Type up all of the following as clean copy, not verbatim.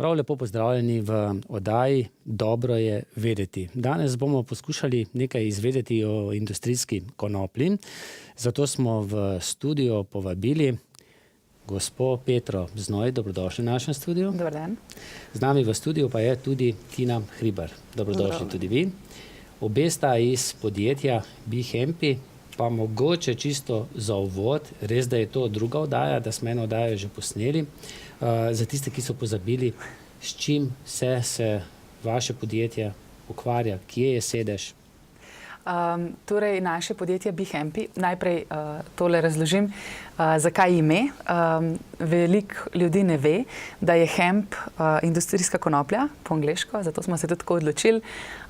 Prav lepo pozdravljeni v oddaji Dobro je vedeti. Danes bomo poskušali nekaj izvedeti o industrijski konoplji. Zato smo v studio povabili gospo Petro Znoj. Dobrodošli v našem studiu. Dobar dan. Z nami v studiu pa je tudi Tina Hribar. Dobrodošli tudi vi. Obe sta iz podjetja BeHappy, pa mogoče čisto za uvod, res da je to druga oddaja, da smo eno oddajo že posneli. Za tiste, ki so pozabili, s čim se vaše podjetje ukvarja, kje je sedež? Torej, naše podjetje BeHappy, najprej tole razložim, zakaj ime. Veliko ljudi ne ve, da je hemp industrijska konoplja, po angleško, zato smo se tudi tako odločili,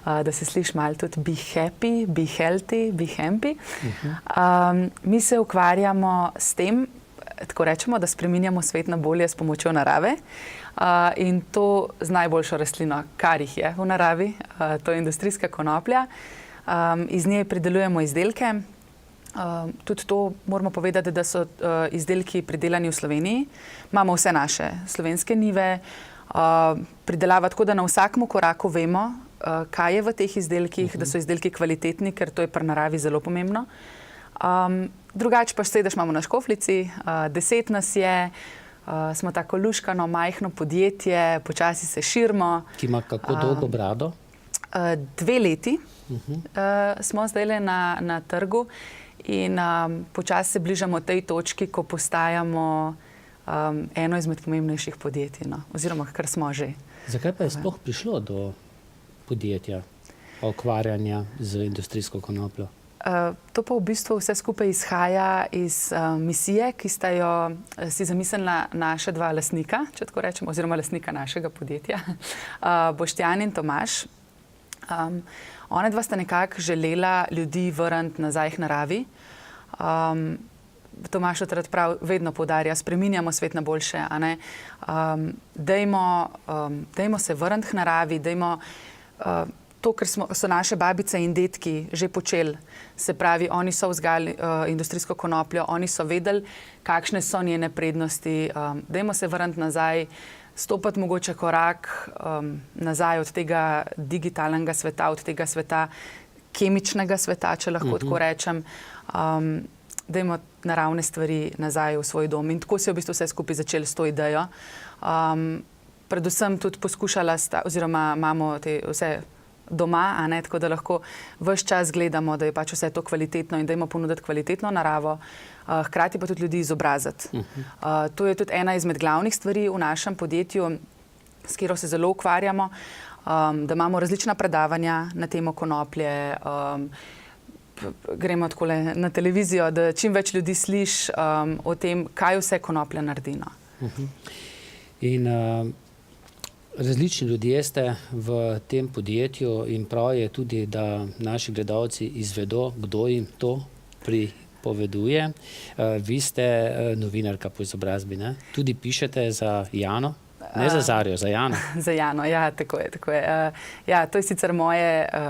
da se sliši malo tudi be happy, be healthy, be happy. Mi se ukvarjamo s tem, tako rečemo, da spreminjamo svet na bolje s pomočjo narave. In to z najboljšo rastlino, kar jih je v naravi, to je industrijska konoplja. Iz nje pridelujemo izdelke. Tudi to moramo povedati, da so izdelki pridelani v Sloveniji. Imamo vse naše slovenske njive, pridelava tako, da na vsakem koraku vemo, kaj je v teh izdelkih, da so izdelki kvalitetni, ker to je pri naravi zelo pomembno. Drugače pa sedež imamo na Škofljici, 10 nas je, smo tako luškano, majhno podjetje, počasi se širimo. Ki ima kako dolgo brado? 2 leti smo zdaj na trgu in počasi se bližamo tej točki, ko postajamo eno izmed pomembnejših podjetij, no, oziroma kar smo že. Zakaj pa je sploh prišlo do podjetja, ukvarjanja z industrijsko konopljo? To pa v bistvu vse skupaj izhaja iz misije, ki sta jo si zamislila naša 2 lastnika, če tako rečemo, oziroma lastnika našega podjetja, Boštjan in Tomaž. Ona 2 sta nekako želela ljudi vrniti nazaj k naravi. Tomaž rad prav vedno poudarja, spreminjamo svet na boljše, a ne? Dajmo se vrniti k naravi, dajmo to, kar so naše babice in dedki že počeli. Se pravi, oni so vzgajali industrijsko konopljo, oni so vedeli, kakšne so njene prednosti. Dajmo se vrniti nazaj, stopiti mogoče korak nazaj od tega digitalnega sveta, od tega sveta, kemičnega sveta, če lahko tako rečem. Dajmo naravne stvari nazaj v svoj dom. In tako se je v bistvu vse skupaj začelo s to idejo. Predvsem tudi poskušala sta, oziroma imamo te vse doma, a ne, tako da lahko ves čas gledamo, da je pač vse to kvalitetno in dajmo ponuditi kvalitetno naravo, hkrati pa tudi ljudi izobraziti. To je tudi ena izmed glavnih stvari v našem podjetju, s katero se zelo ukvarjamo, da imamo različna predavanja na temo konoplje, gremo takole na televizijo, da čim več ljudi sliši o tem, kaj vse konoplja naredi. In različni ljudje ste v tem podjetju in prav je tudi, da naši gledalci izvedo, kdo jim to pripoveduje. Vi ste novinarka po izobrazbi, ne? Tudi pišete za Jano? Ne za Zarjo, za Jano. Za Jano, ja, tako je, tako je. Ja, to je sicer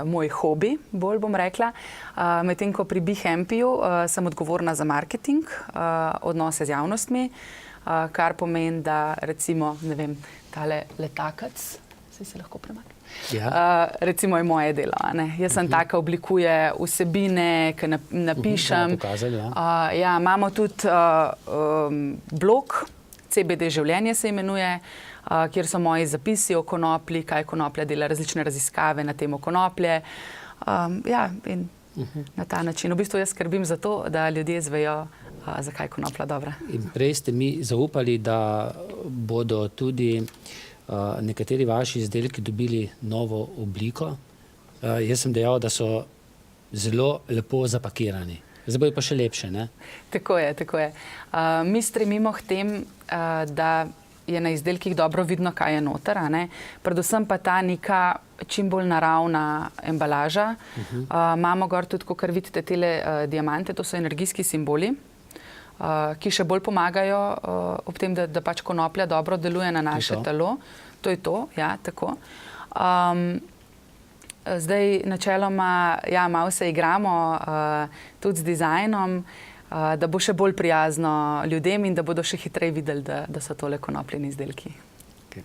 moj hobi, bolj bom rekla. Medtem ko pri BeHappyju sem odgovorna za marketing, odnose z javnostmi, kar pomeni, da recimo, ne vem, tale letakac, se lahko premakne. Ja. Recimo je moje delo. Jaz sem taka, oblikuje vsebine, ki napišem. Pokazali, ja. Ja, imamo tudi blog, CBD življenje se imenuje, kjer so moji zapisi o konoplji, kaj konoplja dela, različne raziskave na temo konoplje. Ja, in na ta način. V bistvu jaz skrbim za to, da ljudje zvejo, zakaj je konoplja dobra. In prej ste mi zaupali, da bodo tudi nekateri vaši izdelki dobili novo obliko. Jaz sem dejal, da so zelo lepo zapakirani. Zdaj bojo pa še lepše, ne? Tako je, tako je. Mi stremimo k tem, da je na izdelkih dobro vidno, kaj je noter, a ne? Predvsem pa ta neka čim bolj naravna embalaža. Imamo gor tudi, kakor vidite, tele diamante, to so energijski simboli, ki še bolj pomagajo ob tem, da pač konoplja dobro deluje na naše telo. To je to, ja, tako. Zdaj, načeloma, ja, malo se igramo tudi z dizajnom, da bo še bolj prijazno ljudem in da bodo še hitreje videli, da so tole konopljeni izdelki. Okay.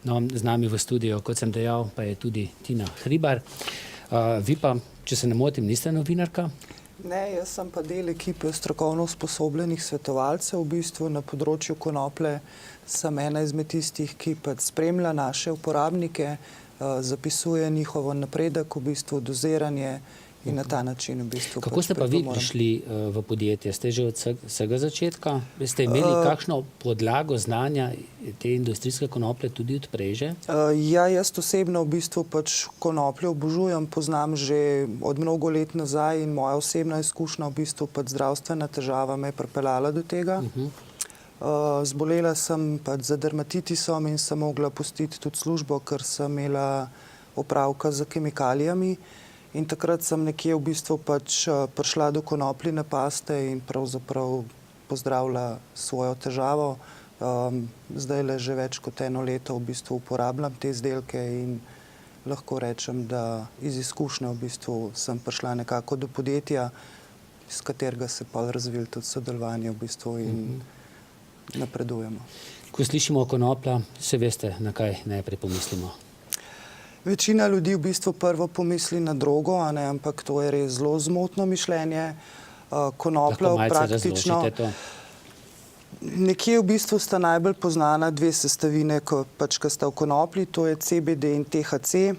No, z nami v studiu, kot sem dejal, pa je tudi Tina Hribar. Vi pa, če se ne motim, niste novinarka? Ne, jaz sem pa del ekipe strokovno usposobljenih svetovalcev v bistvu na področju konoplje. Sem ena izmed tistih, ki spremlja naše uporabnike, zapisuje njihovo napredek, v bistvu doziranje in na ta način v bistvu. Kako ste pa vi prišli v podjetje? Ste že od vsega začetka? Ste imeli kakšno podlago znanja te industrijske konoplje tudi od prej? Ja, jaz osebno v bistvu konopljo obožujem, poznam že od mnogo let nazaj in moja osebna izkušnja v bistvu zdravstvena težava me je pripeljala do tega. Zbolela sem za dermatitisom in sem mogla pustiti tudi službo, ker sem imela opravka z kemikalijami. In takrat sem nekje v bistvu prišla do konopljine paste in pravzaprav pozdravila svojo težavo. Zdaj že več kot 1 leto v bistvu uporabljam te izdelke in lahko rečem, da iz izkušnje v bistvu sem prišla nekako do podjetja, iz katerega se pa razvil tudi sodelovanje v bistvu in napredujemo. Ko slišimo konoplja, se veste, na kaj najprej pomislimo? Večina ljudi v bistvu prvo pomisli na drogo, ampak to je res zelo zmotno mišljenje. Konoplja praktično. Nekje v bistvu sta najbolj poznana 2 sestavine, ki sta v konoplji, to je CBD in THC.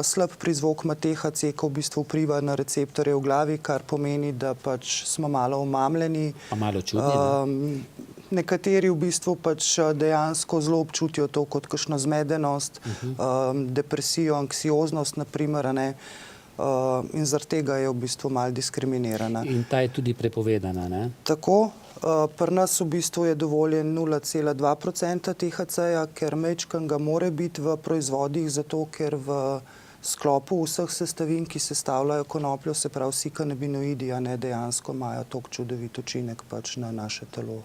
Slab prizvok ima THC, ko v bistvu vpliva na receptorje v glavi, kar pomeni, da smo malo omamljeni. Pa malo čudni, Nekateri v bistvu dejansko zelo občutijo to kot kakšno zmedenost, depresijo, anksioznost, naprimer, in zaradi tega je v bistvu malo diskriminirana. In ta je tudi prepovedana, ne? Tako. Pri nas v bistvu je dovoljen 0,2% THC-ja, ker majčken ga more biti v proizvodih, zato ker v sklopu vseh sestavin, ki sestavljajo konopljo, se pravi vsi kanabinoidi, dejansko imajo toliko čudovit učinek na naše telo.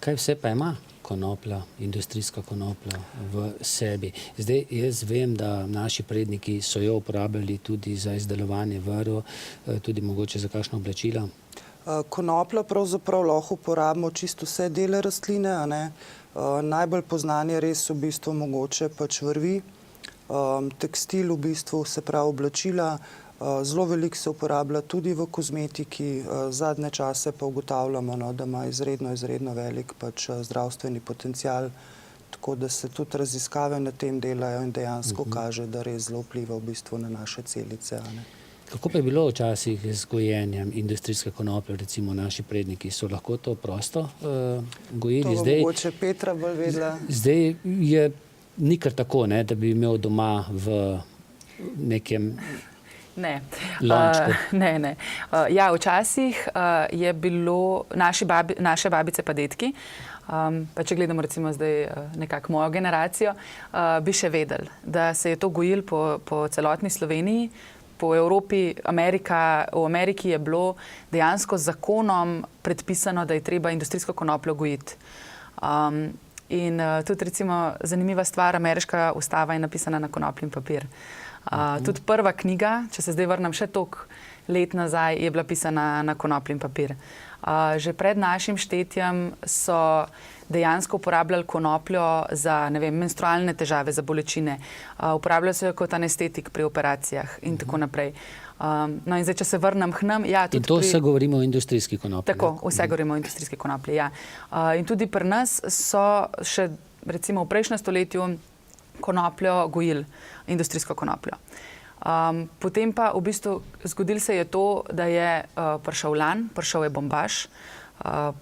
Kaj vse pa ima konoplja, industrijska konoplja v sebi? Zdaj, jaz vem, da naši predniki so jo uporabljali tudi za izdelovanje vrv, tudi mogoče za kakšno oblačila. Konoplja pravzaprav lahko uporabimo čisto vse dele rastline, Najbolj poznan je res v bistvu mogoče vrvi, tekstil v bistvu, se pravi oblačila. Zelo veliko se uporablja tudi v kozmetiki, zadnje čase pa ugotavljamo, da ima izredno velik zdravstveni potencial, tako da se tudi raziskave na tem delajo in dejansko kaže, da res zelo vpliva v bistvu na naše celice. Kako pa je bilo včasih z gojenjem industrijske konoplje, recimo naši predniki, so lahko to prosto gojili? To bo mogoče Petra bolj vedela. Zdaj ni kar tako, da bi imel doma v nekem lončku. Ne. Ja, včasih je bilo naše babice pa dedki, pa če gledamo recimo zdaj nekako mojo generacijo, bi še vedeli, da se je to gojilo po celotni Sloveniji, po Evropi, v Ameriki je bilo dejansko z zakonom predpisano, da je treba industrijsko konopljo gojiti. In tudi recimo zanimiva stvar, ameriška ustava je napisana na konopljin papir. Tudi prva knjiga, če se zdaj vrnem še toliko let nazaj, je bila pisana na konopljin papir. Že pred našim štetjem so dejansko uporabljali konopljo za, menstrualne težave, za bolečine. Uporabljali so jo kot anestetik pri operacijah in tako naprej. No in zdaj, če se vrnem k nam... In to vse govorimo o industrijski konoplji. Tako, vse govorimo o industrijski konoplji, ja. In tudi pri nas so še, recimo v prejšnjem stoletju, konopljo gojili, industrijsko konopljo. Potem pa v bistvu zgodilo se je to, da je prišel lan, prišel je bombaž,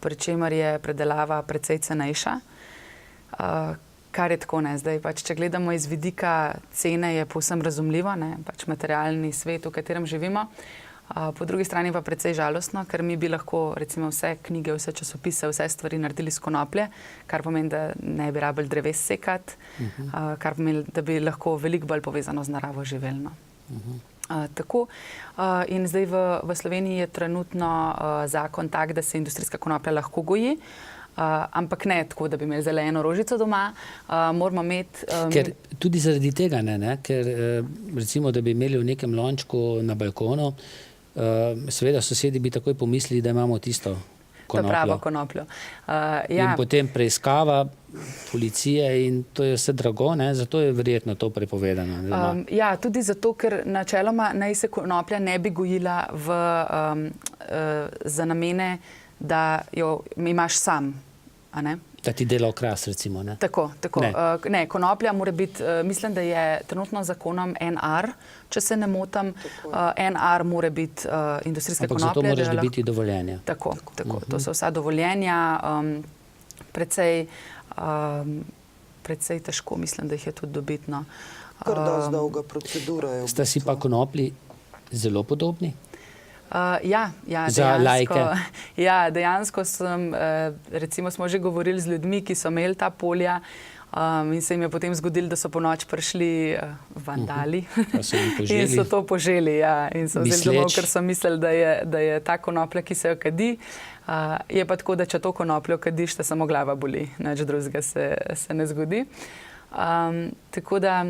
pri čemer je predelava precej cenejša, kar je tako, zdaj če gledamo iz vidika cene, je povsem razumljivo, materialni svet, v katerem živimo. Po drugi strani pa precej žalostno, ker mi bi lahko recimo vse knjige, vse časopise, vse stvari naredili s konoplje, kar pomeni, da ne bi rabili dreves sekati, kar pomeni, da bi lahko veliko bolj povezano z naravo živeli. Tako. In zdaj v Sloveniji je trenutno zakon tak, da se industrijska konoplja lahko goji, ampak ne tako, da bi imeli zeleno rožico doma, moramo imeti... Ker tudi zaradi tega ker recimo, da bi imeli v nekem lončku na balkonu, seveda sosedi bi takoj pomislili, da imamo tisto konopljo. pravo konopljo. In potem preiskava policije in to je vse drago, ne? Zato je verjetno to prepovedano. Ja, tudi zato, ker načeloma naj se konoplja ne bi gojila za namene, da jo imaš sam, a ne? Da ti dela okras, recimo, ne? Tako. Ne, konoplja mora biti, mislim, da je trenutno zakonom NR, če se ne motim, NR mora biti industrijske konoplje. Ampak zato moraš dobiti dovoljenja. Tako. To so vsa dovoljenja, precej težko, mislim, da jih je tudi dobiti. Kar dosti dolga procedura je. Sta si pa konoplji zelo podobni? Ja, za lajke. Ja, dejansko recimo smo že govorili z ljudmi, ki so imeli ta polja in se jim je potem zgodilo, da so po noč prišli vandali in so to poželi. Ja, in so vzeli domov, ker so mislili, da je ta konoplja, ki se jo kadi. Je pa tako, da če to konopljo kadiš, te samo glava boli, nič drugega se ne zgodi. Tako da,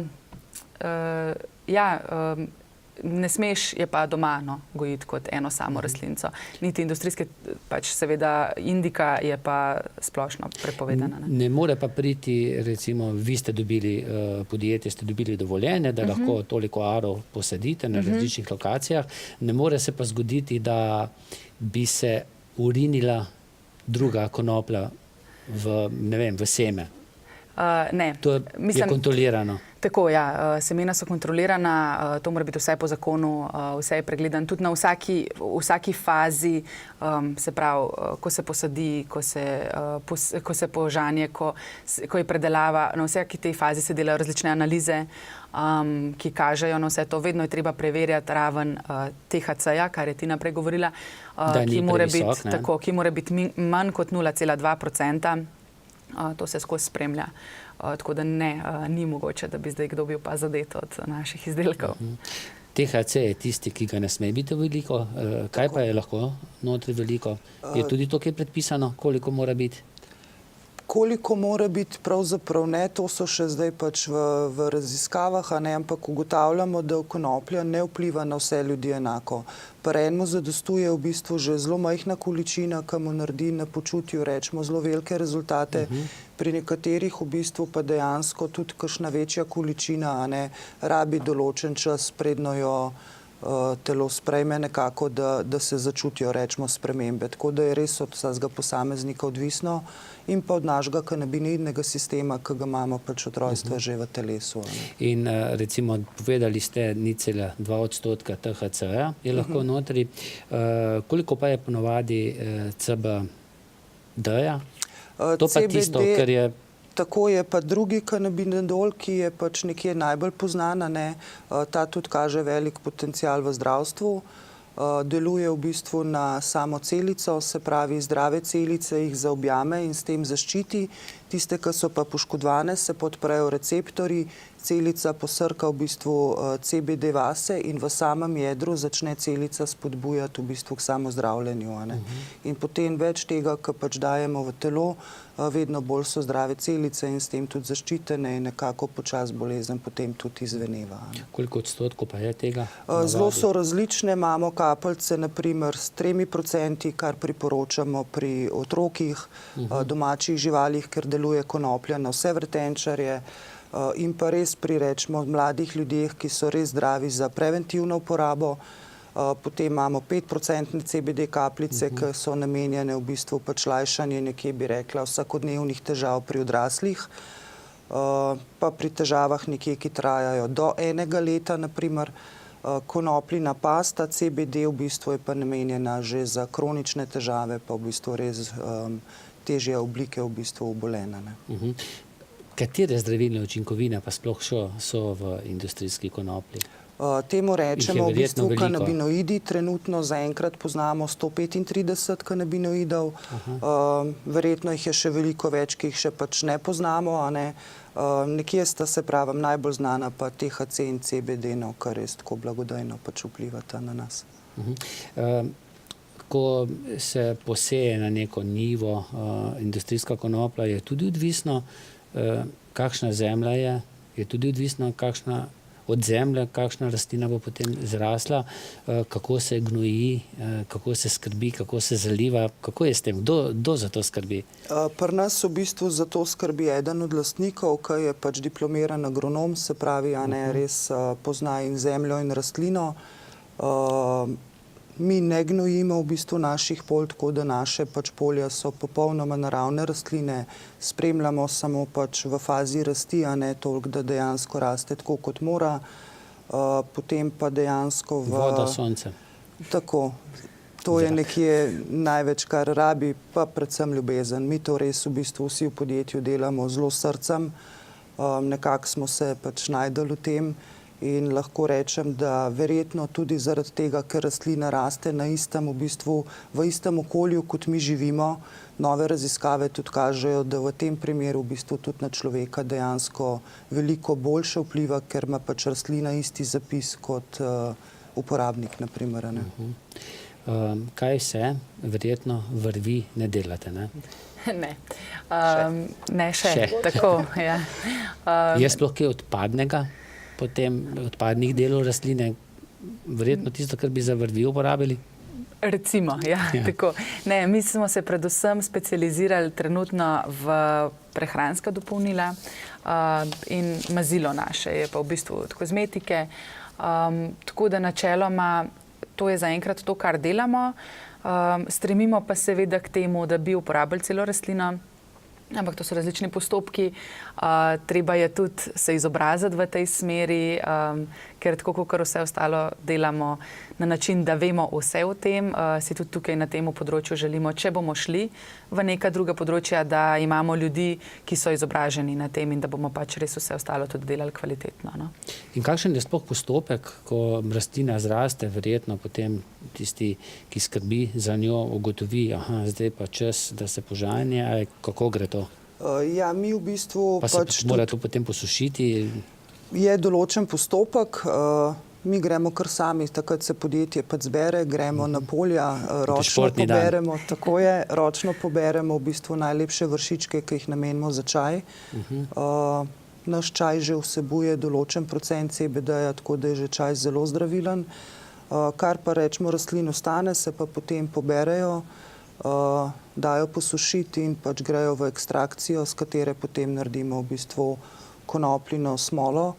ne smeš je pa doma gojiti kot eno samo rastlinco. Niti industrijske, pač seveda indika je pa splošno prepovedana. Ne more pa priti, recimo, vi ste dobili podjetje, ste dobili dovoljenje, da lahko toliko arov posadite na različnih lokacijah. Ne more se pa zgoditi, da bi se urinila druga konoplja v seme. Ne. To je kontrolirano. Tako, ja. Semena so kontrolirana, to mora biti vse po zakonu, vse je pregledano. Tudi na vsaki fazi, se pravi, ko se posadi, ko se požanje, ko je predelava, na vsaki tej fazi se delajo različne analize, ki kažejo na vse to. Vedno je treba preverjati raven THC-ja, kar je Tina prej govorila, ki mora biti manj kot 0,2%. To se skozi spremlja. Tako da ni mogoče, da bi zdaj kdo bil pa zadet od naših izdelkov. THC je tisti, ki ga ne sme biti veliko. Kaj pa je lahko notri veliko? Je tudi to, ki je predpisano, koliko mora biti? Koliko mora biti, pravzaprav ne, to so še zdaj pač v raziskavah, ampak ugotavljamo, da konoplja ne vpliva na vse ljudi enako. Pri enemu zadostuje v bistvu že zelo majhna količina, ki mu naredi na počutju, rečemo, zelo velike rezultate. Pri nekaterih v bistvu pa dejansko tudi kakšna večja količina rabi določen čas, predno jo telo sprejme nekako, da se začutijo, rečemo, spremembe. Tako da je res od vsakega posameznika odvisno in pa od našega kanabinoidnega sistema, ki ga imamo pač od rojstva že v telesu. In recimo povedali ste 0,2% THC-ja je lahko notri. Koliko pa je ponovadi CBD-ja? To pa tisto, ker je... Tako je pa drugi kanabinol, ki je pač nekje najbolj poznana. Ta tudi kaže velik potencial v zdravstvu. Deluje v bistvu na samo celico, se pravi zdrave celice jih zaobjame in s tem zaščiti. Tiste, ki so pa poškodovane, se podprejo receptorji, celica posrka v bistvu CBD vase in v samem jedru začne celica spodbujati v bistvu k samozdravljenju. In potem več tega, ki pač dajemo v telo, vedno bolj so zdrave celice in s tem tudi zaščitene in nekako počas bolezen potem tudi izveneva. Koliko odstotkov pa je tega? Zelo so različne. Imamo kapljice, naprimer, s 3%, kar priporočamo pri otrokih, domačih živalih, ker deluje konoplja na vse vrtenčarje, in pa res pri, rečemo, mladih ljudeh, ki so res zdravi za preventivno uporabo. Potem imamo 5% CBD kapljice, ki so namenjene v bistvu pač lajšanje nekje, bi rekla, vsakodnevnih težav pri odraslih, pa pri težavah nekje, ki trajajo do 1 leta, naprimer. Konopljina pasta, CBD, v bistvu je pa namenjena že za kronične težave, pa v bistvu res težje oblike v bistvu obolena. Katere zdravilne učinkovine pa sploh so v industrijski konoplji? Temu rečemo v bistvu kanabinoidi. Trenutno zaenkrat poznamo 135 kanabinoidov. Verjetno jih je še veliko več, ki jih še pač ne poznamo. Nekje sta, se pravim, najbolj znana pa THC in CBD, kar res tako blagodejno pač vplivata na nas. Ko se poseje na neko njivo industrijska konoplja, je tudi odvisno, kakšna zemlja je tudi odvisno, kakšna od zemlje, kakšna rastlina bo potem zrasla, kako se gnoji, kako se skrbi, kako se zaliva, kako je s tem, kdo za to skrbi? Pri nas v bistvu za to skrbi eden od lastnikov, ki je pač diplomiran agronom, se pravi, res pozna in zemljo in rastlino. Mi ne gnojimo v bistvu naših polj, tako da naše pač polja so popolnoma naravne rastline, spremljamo samo pač v fazi rasti, a ne toliko, da dejansko raste tako, kot mora. Potem pa dejansko voda, sonce. Tako. To je nekje največ, kar rabi, pa predvsem ljubezen. Mi to res v bistvu vsi v podjetju delamo zelo srcem. Nekako smo se pač najdeli v tem. In lahko rečem, da verjetno tudi zaradi tega, ker rastlina raste na istem, v istem okolju, kot mi živimo, nove raziskave tudi kažejo, da v tem primeru v bistvu tudi na človeka dejansko veliko boljše vpliva, ker ima pač rastlina isti zapis kot uporabnik, na primer. Kaj vse verjetno vrvi ne delate, ne? Ne. Ne še. Tako, ja. Je sploh kaj odpadnega? Potem odpadnih delov rastline, verjetno tisto, kar bi za vrvi uporabili? Recimo, ja. Tako. Ne, mi smo se predvsem specializirali trenutno v prehranska dopolnila in mazilo naše, je pa v bistvu od kozmetike. Tako da načeloma to je zaenkrat to, kar delamo. Stremimo pa seveda k temu, da bi uporabili celo rastlino, ampak to so različni postopki. Treba je tudi se izobraziti v tej smeri, ker tako kot vse ostalo delamo na način, da vemo vse o tem. Si tudi tukaj na tem področju želimo, če bomo šli v neka druga področja, da imamo ljudi, ki so izobraženi na tem in da bomo pač res vse ostalo tudi delali kvalitetno. No? In kakšen je sploh postopek, ko rastlina zraste, verjetno potem tisti, ki skrbi za njo, ugotovi, zdaj pa čas, da se požanje, ali kako gre to? Ja, mi v bistvu pa se mora to potem posušiti? Je določen postopek. Mi gremo kar sami, takrat se podjetje pač zbere, gremo na polja, ročno poberemo, tako je, ročno poberemo v bistvu najlepše vršičke, ki jih namenimo za čaj. Naš čaj že vsebuje določen procent CBD-ja, tako da je že čaj zelo zdravilen. Kar pa rečemo rastlin ostane, se pa potem poberejo, dajo posušiti in pač grejo v ekstrakcijo, s katere potem naredimo v bistvu konopljino smolo,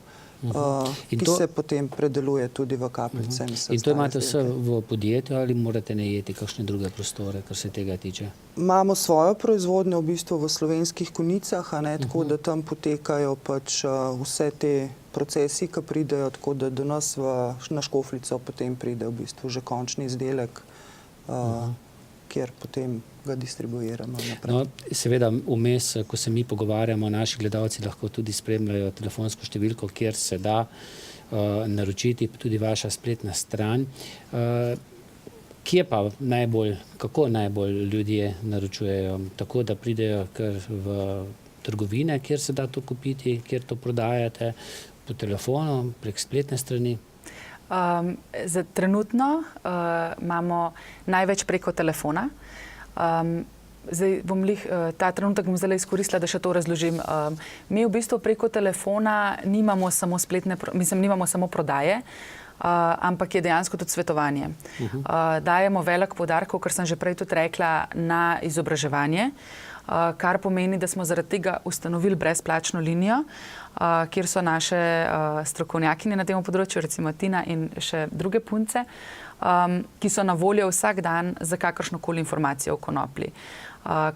ki se potem predeluje tudi v kapljice. In to imate vse v podjetju ali morate najeti kakšne druge prostore, kar se tega tiče? Imamo svojo proizvodnjo v bistvu v Slovenskih Konjicah, tako da tam potekajo pač vse te procesi, ki pridejo, tako da do nas na Škofljico potem pride v bistvu že končni izdelek, kjer potem ga distribuiramo naprej. No, seveda, vmes, ko se mi pogovarjamo, naši gledalci lahko tudi spremljajo telefonsko številko, kjer se da naročiti, tudi vaša spletna stran. Kje pa kako najbolj ljudje naročujejo? Tako, da pridejo kar v trgovine, kjer se da to kupiti, kjer to prodajate, po telefonu, prek spletne strani? Za trenutno imamo največ preko telefona. Ta trenutek bom zdaj izkoristila, da še to razložim. Mi v bistvu preko telefona nimamo samo prodaje, ampak je dejansko tudi svetovanje. Dajemo velik poudarek, kar sem že prej tudi rekla, na izobraževanje, kar pomeni, da smo zaradi tega ustanovili brezplačno linijo, kjer so naše strokovnjakinje na tem področju, recimo Tina in še druge punce, ki so na voljo vsak dan za kakršnokoli informacijo o konoplji.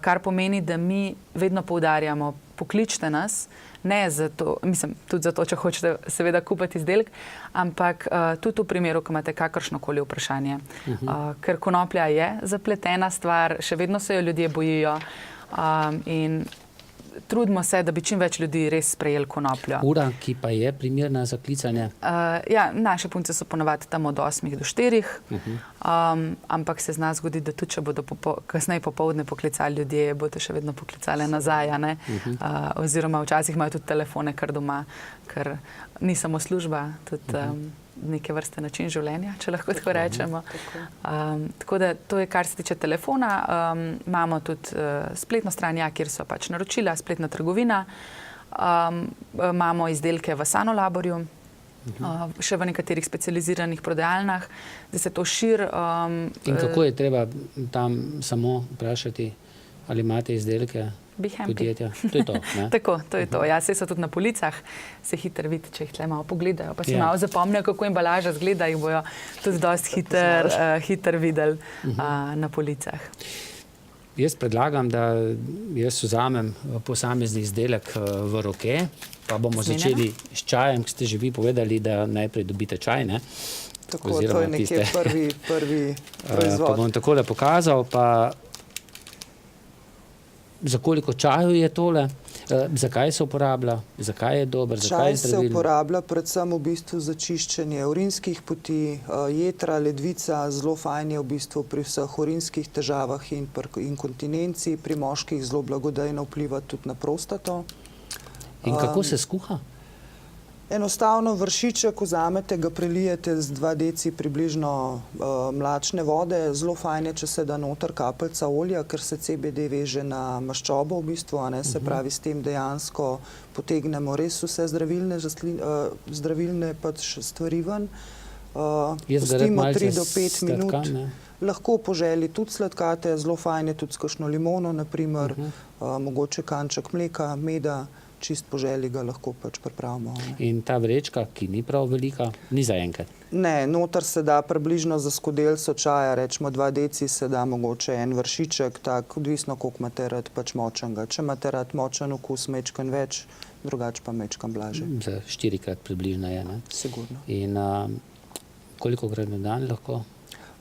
Kar pomeni, da mi vedno poudarjamo, pokličite nas, ne zato, tudi zato, če hočete seveda kupiti izdelek, ampak tudi v primeru, ko imate kakršnokoli vprašanje. Ker konoplja je zapletena stvar, še vedno se jo ljudje bojijo in trudimo se, da bi čim več ljudi res sprejeli konopljo. Ura, ki pa je primerna za klicanje? Ja, naše punce so ponavadi tam od 8 do 4, ampak se zna zgoditi, da tudi če bodo kasneje popoldne poklicali ljudje, bodo še vedno poklicali nazaj, oziroma včasih imajo tudi telefone kar doma, ker ni samo služba, tudi neke vrste način življenja, če lahko tako rečemo. Tako da to je, kar se tiče telefona. Imamo tudi spletno stran, kjer so pač naročila, spletna trgovina. Imamo izdelke v Sanolaborju, še v nekaterih specializiranih prodajalnah, da se to širi. In kako je treba tam samo vprašati, ali imate izdelke podjetja? To je to, ne? Tako, to je to. Ja, saj so tudi na policah, se hitro vidi, če jih tle malo pogledajo, pa si malo zapomnijo, kako embalaža zgleda, jih bojo tudi dosti hitro videli na policah. Jaz predlagam, da jaz vzamem posamezni izdelek v roke, pa bomo začeli s čajem, ki ste že vi povedali, da najprej dobite čaj, ne? Tako, to je nekje prvi proizvod. Pa bom takole pokazal, pa za koliko čaju je tole, zakaj se uporablja, zakaj je dober, zakaj je zdravilen? Čaj se uporablja predvsem v bistvu za čiščenje urinskih poti, jetra, ledvica, zelo fajn je v bistvu pri vseh urinskih težavah in inkontinenci, pri moških zelo blagodejno vpliva tudi na prostato. In kako se skuha? Enostavno vršiček vzamete, ga prelijete z 2 deci približno mlačne vode. Zelo fajn je, če se da noter kapljica olja, ker se CBD veže na maščobo v bistvu, se pravi, s tem dejansko potegnemo res vse zdravilne stvari ven. Pustimo 3 do 5 minut. Lahko po želji tudi sladkate, zelo fajn je tudi s kakšno limono, naprimer, mogoče kanček mleka, meda, čist po želji ga lahko pač pripravimo. In ta vrečka, ki ni prav velika, ni za enkrat? Ne, noter se da približno za skodelico čaja, rečemo 2 deci, se da mogoče en vršiček, tak, odvisno koliko imate rad pač močnega. Če imate rad močen okus, mečkan več, drugače pa mečkan blaže. Za 4-krat približno je, ne? Sigurno. In kolikokrat na dan lahko?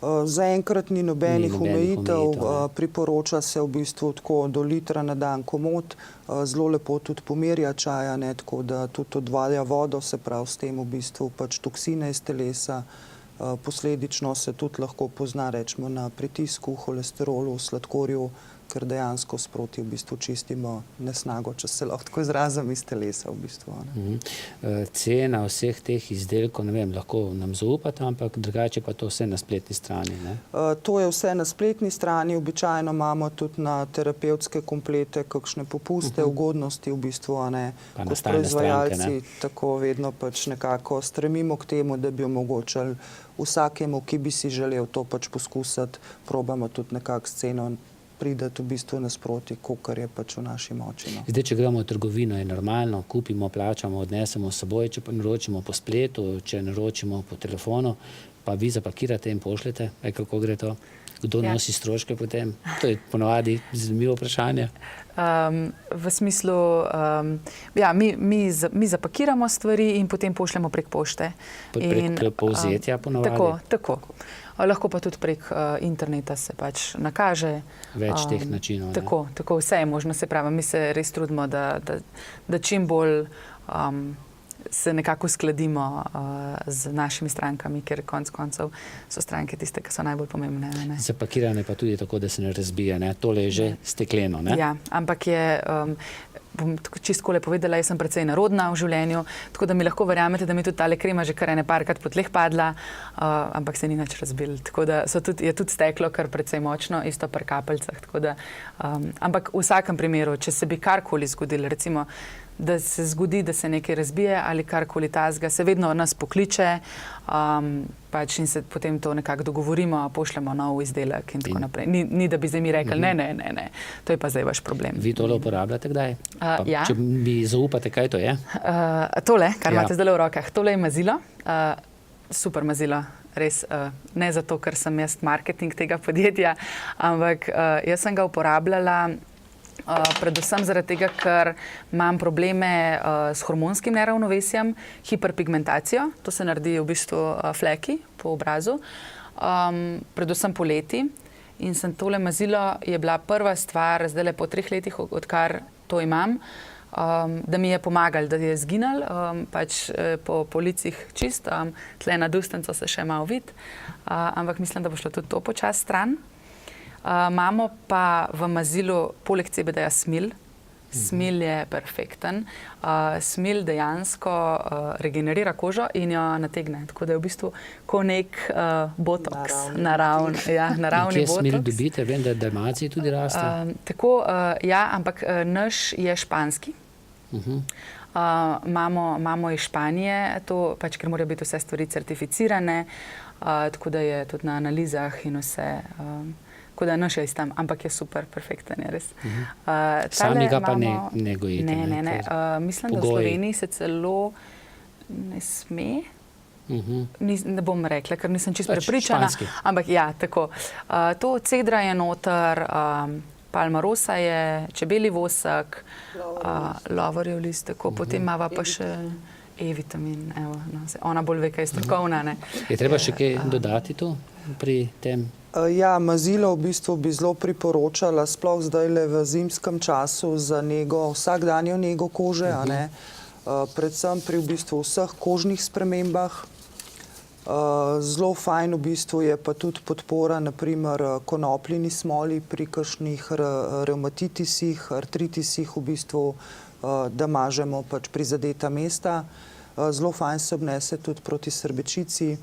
Zaenkrat ni nobenih omejitev, priporoča se v bistvu tako do litra na dan komot, zelo lepo tudi pomirja čaja, tako da tudi odvaja vodo, se pravi s tem v bistvu pač toksine iz telesa, posledično se tudi lahko pozna, rečemo, na pritisku, holesterolu, sladkorju, ker dejansko sproti v bistvu čistimo nesnago, če se lahko tako izrazim, iz telesa v bistvu. Cena vseh teh izdelkov, ne vem, lahko nam zaupate, ampak drugače pa to vse na spletni strani, ne? To je vse na spletni strani, običajno imamo tudi na terapevtske komplete kakšne popuste, ugodnosti v bistvu, kot proizvajalci, tako vedno pač nekako stremimo k temu, da bi omogočali vsakemu, ki bi si želel to pač poskusiti, probamo tudi nekako s ceno prideti v bistvu nasproti, kolikor je pač v naši moči. Zdaj, če gremo v trgovino, je normalno, kupimo, plačamo, odnesemo s seboj, če pa naročimo po spletu, če naročimo po telefonu, pa vi zapakirate in pošljete, kako gre to? Kdo nosi stroške potem? To je ponovadi zanimivo vprašanje. V smislu, mi zapakiramo stvari in potem pošljemo prek pošte. Prek povzetja ponovadi? Tako. Lahko pa tudi prek interneta se pač nakaže. Več teh načinov. Tako, vse je možno, se pravi. Mi se res trudimo, da čim bolj se nekako uskladimo z našimi strankami, ker konec koncev so stranke tiste, ki so najbolj pomembne. Zapakirane pa tudi tako, da se ne razbije, ne? Tole je že stekleno, ne? Ja, ampak je, bom čisto povedala, jaz sem precej narodna v življenju, tako da mi lahko verjamete, da mi tudi tale krema že kar ene parkrat po tleh padla, ampak se ni nič razbil. Tako da je tudi steklo kar precej močno, isto pri kapeljcah. Ampak v vsakem primeru, če se bi karkoli zgodilo, recimo, da se zgodi, da se nekaj razbije ali karkoli tazga, se vedno nas pokliče in se potem to nekako dogovorimo, pošljemo nov izdelek in tako naprej. Ni, da bi zdaj mi rekli, ne, to je pa zdaj vaš problem. Vi tole uporabljate kdaj? Ja. Če mi zaupate, kaj to je? Tole, kar imate zdaj v rokah, tole je mazilo, super mazilo. Res, ne zato, ker sem jaz marketing tega podjetja, ampak jaz sem ga uporabljala predvsem zaradi tega, ker imam probleme s hormonskim neravnovesjem, hiperpigmentacijo, to se naredi v bistvu fleki po obrazu, predvsem poleti. In sem tole mazilo, je bila prva stvar, zdaj po 3 letih, odkar to imam, da mi je pomagal, da je zginal, pač po licih čist, tle na dustenco se še malo vidi, ampak mislim, da bo šlo tudi to počas stran. Imamo pa v mazilu poleg CBD-ja smil. Smil je perfekten. Smil dejansko regenerira kožo in jo nategne. Tako da je v bistvu kot nek botoks. Naravni botoks. Kje smil dobite? Vem, da Dalmaciji tudi raste. Tako, ja, ampak naš je španski. Imamo iz Španije, to pač, ker morajo biti vse stvari certificirane, tako da je tudi na analizah in vse. Tako da naš je iz tam, ampak je super, perfekten je res. Sami ga pa ne gojite? Ne. Mislim, da v Sloveniji se celo ne sme. Ne bom rekla, ker nisem čisto prepričana. Španski. Ampak ja, tako. To cedra je noter, palma rosa je, čebeli vosek, lovorjev list, tako. Potem imava pa še E-vitamin. Evo, no, ona bolj ve, kaj je strokovna. Ne. Je treba še kaj dodati tu pri tem? Ja, mazilo v bistvu bi zelo priporočala, sploh zdajle v zimskem času za nego, vsakdanjo nego kože, a ne? Predvsem pri v bistvu vseh kožnih spremembah. Zelo fajn v bistvu je pa tudi podpora naprimer konopljini smoli pri kakšnih revmatitisih, artritisih v bistvu, da mažemo pač prizadeta mesta. Zelo fajn se obnese tudi proti srbečici,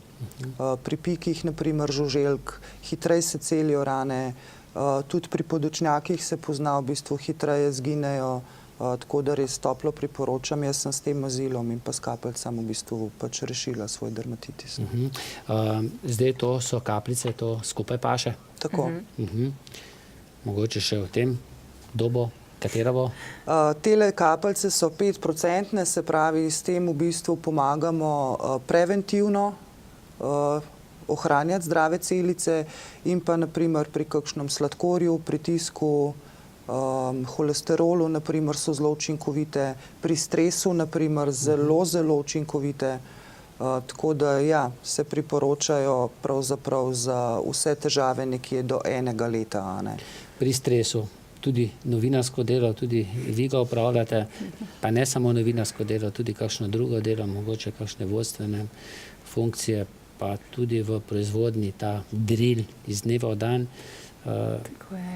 pri pikih naprimer žuželk, hitreje se celijo rane, tudi pri podočnjakih se pozna v bistvu hitreje zginejo. Tako da res toplo priporočam. Jaz sem s tem mazilom in pa s kapljicami v bistvu pač rešila svoj dermatitis. Zdaj to so kapljice, to skupaj paše? Tako. Mogoče še o tem dobo, katera bo? Tele kapljice so 5%, se pravi, s tem v bistvu pomagamo preventivno ohranjati zdrave celice in pa naprimer pri kakšnem sladkorju, pritisku, holesterolu, naprimer, so zelo učinkovite, pri stresu, naprimer, zelo učinkovite. Tako da, ja, se priporočajo pravzaprav za vse težave nekje do 1 leta. Ne? Pri stresu, tudi novinarsko delo, tudi vi ga opravljate, pa ne samo novinarsko delo, tudi kakšno drugo delo, mogoče kakšne vodstvene funkcije, pa tudi v proizvodnji ta drill iz dneva v dan.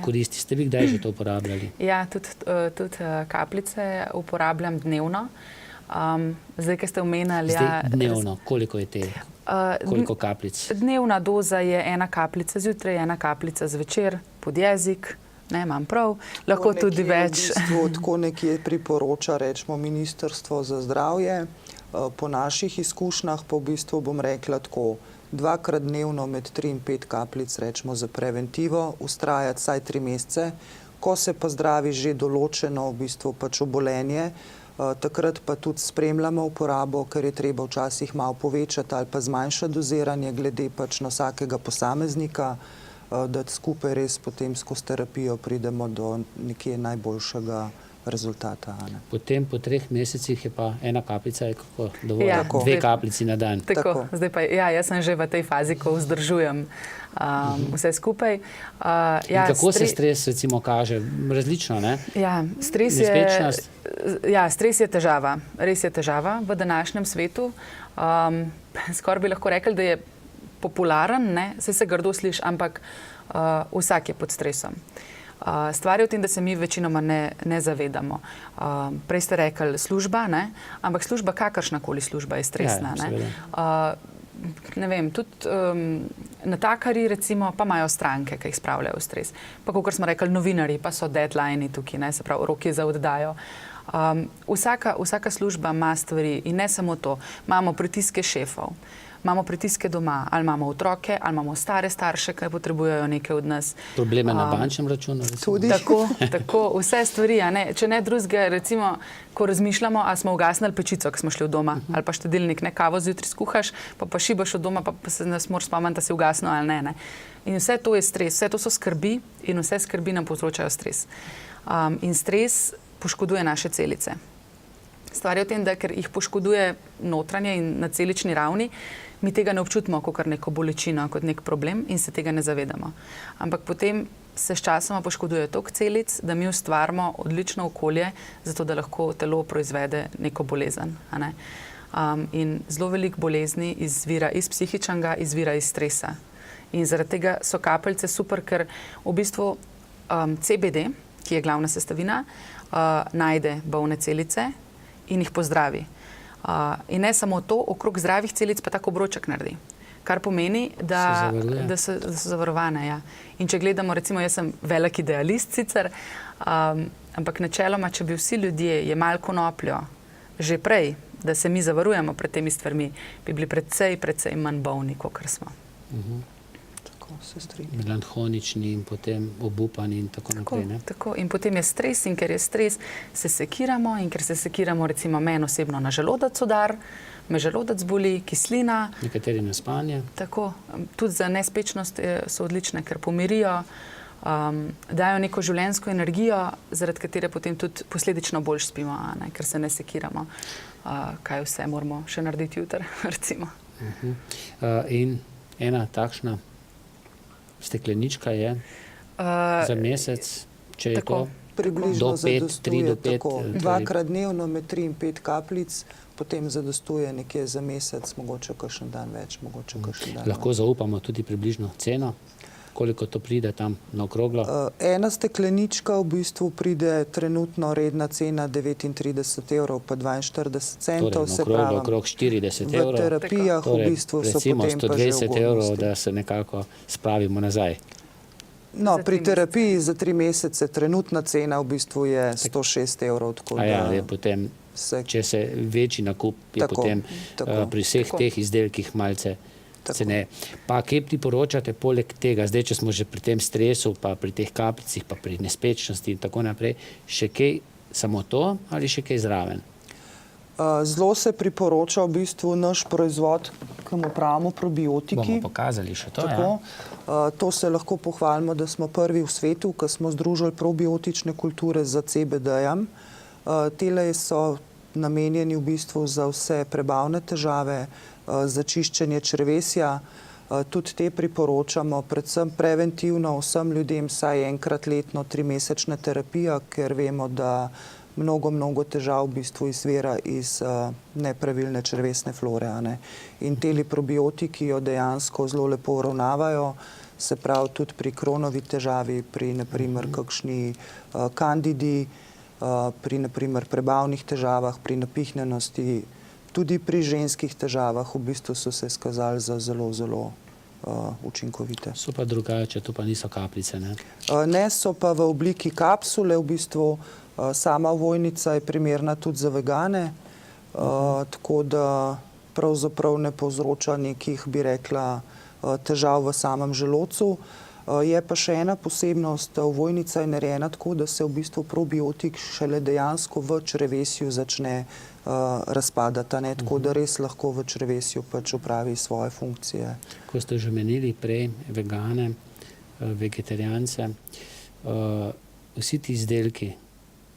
Koristi. Ste vi kdaj že to uporabljali? Ja, tudi kapljice uporabljam dnevno. Zdaj, ki ste omenjali... Dnevno, koliko je te? Koliko kapljic? Dnevna doza je 1 kapljica zjutraj, 1 kapljica zvečer, pod jezik, ne, imam prav, lahko tudi več. Tako nekje priporoča, rečemo, Ministrstvo za zdravje. Po naših izkušnjah pa v bistvu bom rekla tako, 2-krat dnevno med 3 in 5 kapljic, rečemo, za preventivo, ustrajati vsaj 3 mesece. Ko se pa zdravi že določeno v bistvu pač obolenje, takrat pa tudi spremljamo uporabo, ker je treba včasih malo povečati ali pa zmanjšati doziranje glede pač na vsakega posameznika, da skupaj res potem skozi terapijo pridemo do nekje najboljšega rezultata. Potem po 3 mesecih je pa 1 kapljica, je kako dovolj? Ja, 2 kapljici na dan. Tako. Zdaj pa, ja, jaz sem že v tej fazi, ko vzdržujem vse skupaj. Ja, kako se stres recimo kaže? Različno, ne? Ja, stres je težava. Res je težava v današnjem svetu. Skoraj bi lahko rekli, da je popularen, ne? Saj se grdo sliši, ampak vsak je pod stresom. Stvar je v tem, da se mi večinoma ne zavedamo. Prej ste rekli služba, ne? Ampak služba, kakršnakoli služba je stresna. Ne vem, tudi natakarji recimo pa imajo stranke, ki jih spravljajo v stres. Pa kakor smo rekli, novinarji pa so deadline tukaj, ne? Se pravi, roki za oddajo. Vsaka služba ima stvari in ne samo to. Imamo pritiske šefov. Imamo pritiske doma, ali imamo otroke, ali imamo stare starše, ki potrebujejo nekaj od nas. Probleme na bančnem računu? Tudi. Tako, vse stvari. Če ne drugega, recimo, ko razmišljamo, a smo ugasnili pečico, ko smo šli v doma, ali pa štedilnik, ne, kavo zjutraj skuhaš, pa šibaš od doma, pa se nas moraš spomniti, da si ugasnil ali ne. In vse to je stres, vse to so skrbi in vse skrbi nam povzročajo stres. In stres poškoduje naše celice. Stvar je v tem, da ker jih poškoduje notranje in na celični ravni, mi tega ne občutimo kot neko bolečino, kot nek problem in se tega ne zavedamo. Ampak potem se sčasoma poškoduje toliko celic, da mi ustvarimo odlično okolje, zato da lahko telo proizvede neko bolezen. In zelo veliko bolezni izvira iz psihičnega, izvira iz stresa. In zaradi tega so kapljice super, ker v bistvu CBD, ki je glavna sestavina, najde bolne celice in jih pozdravi. In ne samo to, okrog zdravih celic pa tako obroček naredi. Kar pomeni, da so zavarovane. Ja. In če gledamo, recimo, jaz sem velik idealist sicer, ampak načeloma, če bi vsi ljudje jemali konopljo že prej, da se mi zavarujemo pred temi stvarmi, bi bili precej manj bolni, kot smo. Tako se strinjam. Melanholični in potem obupani in tako naprej. Ne? Tako. In potem je stres, in ker je stres, se sekiramo, in ker se sekiramo, recimo meni osebno na želodec udar, me želodec boli, kislina. Nekateri na spanje. Tako, tudi za nespečnost so odlične, ker pomirijo, dajo neko življenjsko energijo, zaradi katere potem tudi posledično bolj spimo, ker se ne sekiramo, kaj vse moramo še narediti jutri, recimo. In ena takšna steklenička je za mesec, če je tako. to Približno do 5, 3 do 5. tako. Dvakrat dnevno med 3 in 5 kapljic, potem zadostuje nekje za mesec, mogoče kakšen dan več, mogoče kakšen dan Lahko zaupamo tudi približno ceno, koliko to pride tam na okroglo. Ena steklenička v bistvu pride trenutno redna cena 39 evrov pa 42 centov, Torej, se na okroglo pravi, okrog 40 v evrov. terapijah v Torej, bistvu so recimo potem pa že 120 evrov, ugodnosti. da se nekako spravimo nazaj. No, Za pri 3 terapiji za 3 mesece trenutna cena v bistvu je 106 evrov, tako A ja, da je potem, se če se večji nakup, je Tako, potem tako. pri vseh Tako. teh izdelkih malce Tako. ceneje. Pa kaj priporočate poleg tega, zdaj, če smo že pri tem stresu, pa pri teh kapljicah, pa pri nespečnosti in tako naprej, še kaj, samo to ali še kaj zraven? Zelo se priporoča v bistvu naš proizvod, ki mu pravimo probiotiki. Bomo pokazali še to, Tako. ja? To se lahko pohvalimo, da smo prvi v svetu, ki smo združili probiotične kulture za CBD-jem. Tele so namenjeni v bistvu za vse prebavne težave, za čiščenje črevesja. Tudi te priporočamo, predvsem preventivno vsem ljudem, saj enkrat letno 3-mesečna terapija, ker vemo, da mnogo težav v bistvu izvira iz nepravilne črevesne flore. In teli probiotiki jo dejansko zelo lepo uravnavajo, se pravi tudi pri kronovi težavi, pri naprimer kakšni kandidi, pri naprimer prebavnih težavah, pri napihnjenosti, tudi pri ženskih težavah v bistvu so se izkazali za zelo učinkovite. So pa drugače, to pa niso kapljice, ne? Ne, so pa v obliki kapsule, v bistvu sama ovojnica je primerna tudi za vegane, tako da pravzaprav ne povzroča nekih, bi rekla, težav v samem želodcu. Je pa še ena posebnost, ovojnica je narejena tako, da se v bistvu probiotik šele dejansko v črevesju začne razpadati, tako da res lahko v črevesju pač opravi svoje funkcije. Ko ste že menili prej vegane, vegetarijance, vsi ti izdelki,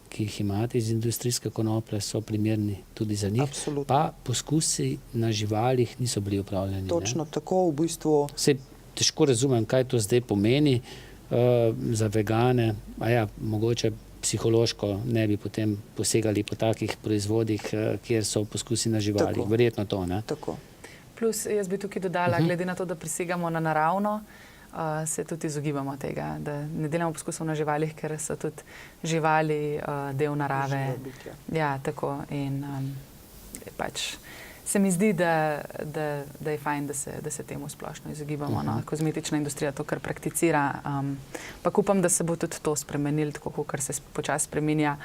ki jih imate iz industrijske konoplje, so primerni tudi za njih. Absolutno. Pa poskusi na živalih niso bili opravljeni. Točno tako, v bistvu. Se težko razumem, kaj to zdaj pomeni za vegane, a ja, mogoče psihološko ne bi potem posegali po takih proizvodih, kjer so poskusi na živalih. Tako. Verjetno to, ne? Tako. Plus, jaz bi tukaj dodala, glede na to, da prisegamo na naravno, se tudi izogibamo tega, da ne delamo poskusov na živalih, ker so tudi živali del narave. Živo bitje. Ja, tako. In pač se mi zdi, da je fajn, da se temu splošno izogibamo. No? Kozmetična industrija to kar prakticira. Pa upam, da se bo tudi to spremenilo, tako kot se počasi spreminja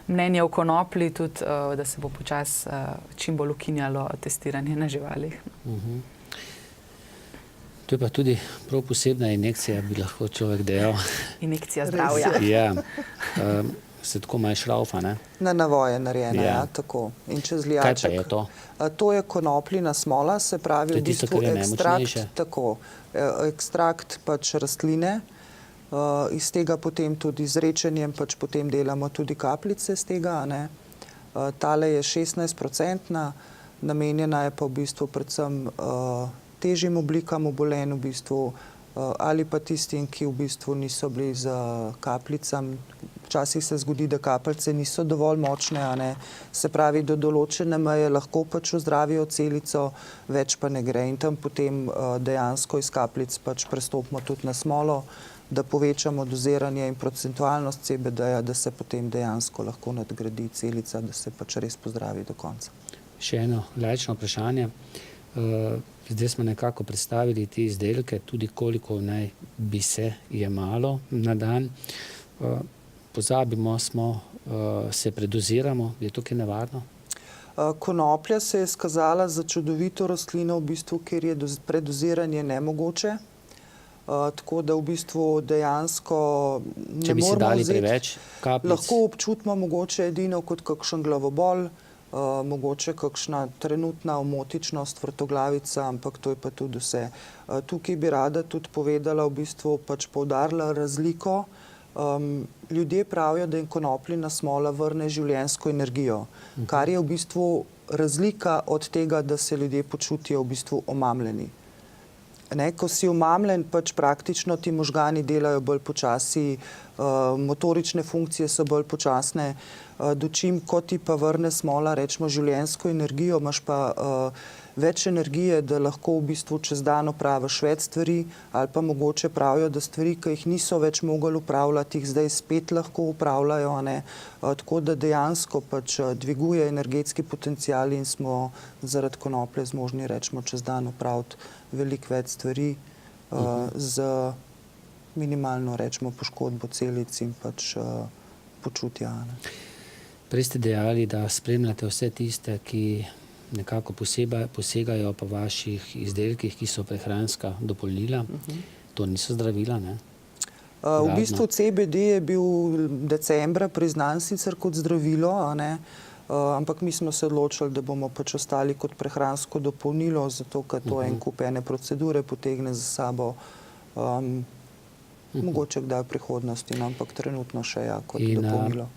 mnenje o konoplji, tudi da se bo počasi čim bolj ukinjalo testiranje na živalih. To je pa tudi prav posebna injekcija, bi lahko človek dejal. Injekcija zdravja. Ja, se tako malo šraufa, ne? Na navoje narejena, Ja. ja, tako. In čez Kaj lijaček. pa je to? To je konopljina smola, se pravi To je v tisto, bistvu kar je ekstrakt, najmočnejše? tako, ekstrakt pač rastline, iz tega potem tudi z rečenjem pač potem delamo tudi kapljice z tega, ne. Tale je 16%, namenjena je pa v bistvu predvsem težjim oblikam obolenj v bistvu, ali pa tistim, ki v bistvu niso bili z kapljicami. Včasih se zgodi, da kapljice niso dovolj močne, a ne. Se pravi, do določene meje lahko pač ozdravijo celico, več pa ne gre. In tam potem dejansko iz kapljic pač prestopimo tudi na smolo, da povečamo doziranje in procentualnost CBD-ja, da se potem dejansko lahko nadgradi celica, da se pač res pozdravi do konca. Še eno laično vprašanje. Zdaj smo nekako predstavili te izdelke, tudi koliko naj bi se jemalo na dan. Pozabimo smo, se predoziramo, je to kaj nevarno? Konoplja se je izkazala za čudovito rastlino, v bistvu, ker je predoziranje nemogoče. Tako da v bistvu dejansko Če bi si dali preveč kapljic? Lahko občutimo mogoče edino kot kakšen glavobol, mogoče kakšna trenutna omotičnost, vrtoglavica, ampak to je pa tudi vse. Tukaj bi rada tudi povedala, v bistvu pač poudarila razliko. Ljudje pravijo, da jim konopljina smola vrne življenjsko energijo, kar je v bistvu razlika od tega, da se ljudje počutijo v bistvu omamljeni. Ko si omamljen, pač praktično ti možgani delajo bolj počasi, motorične funkcije so bolj počasne, dočim, ko ti pa vrne smola, rečemo življenjsko energijo, imaš pa več energije, da lahko v bistvu čez dan opraviš več stvari, ali pa mogoče pravijo, da stvari, ki jih niso več mogli upravljati, jih zdaj spet lahko upravljajo, tako da dejansko pač dviguje energetski potencial in smo zaradi konoplje zmožni, rečemo, čez dan upraviti veliko več stvari z minimalno, rečemo, poškodbo celic in pač počutja. Prej ste dejali, da spremljate vse tiste, ki nekako posegajo po vaših izdelkih, ki so prehranska dopolnila. To niso zdravila, ne? V bistvu CBD je bil decembra priznan sicer kot zdravilo, ampak mi smo se odločili, da bomo pač ostali kot prehransko dopolnilo, zato ker to en kup ene procedure potegne za sabo. Mogoče kdaj v prihodnosti, ampak trenutno še kot dopolnilo.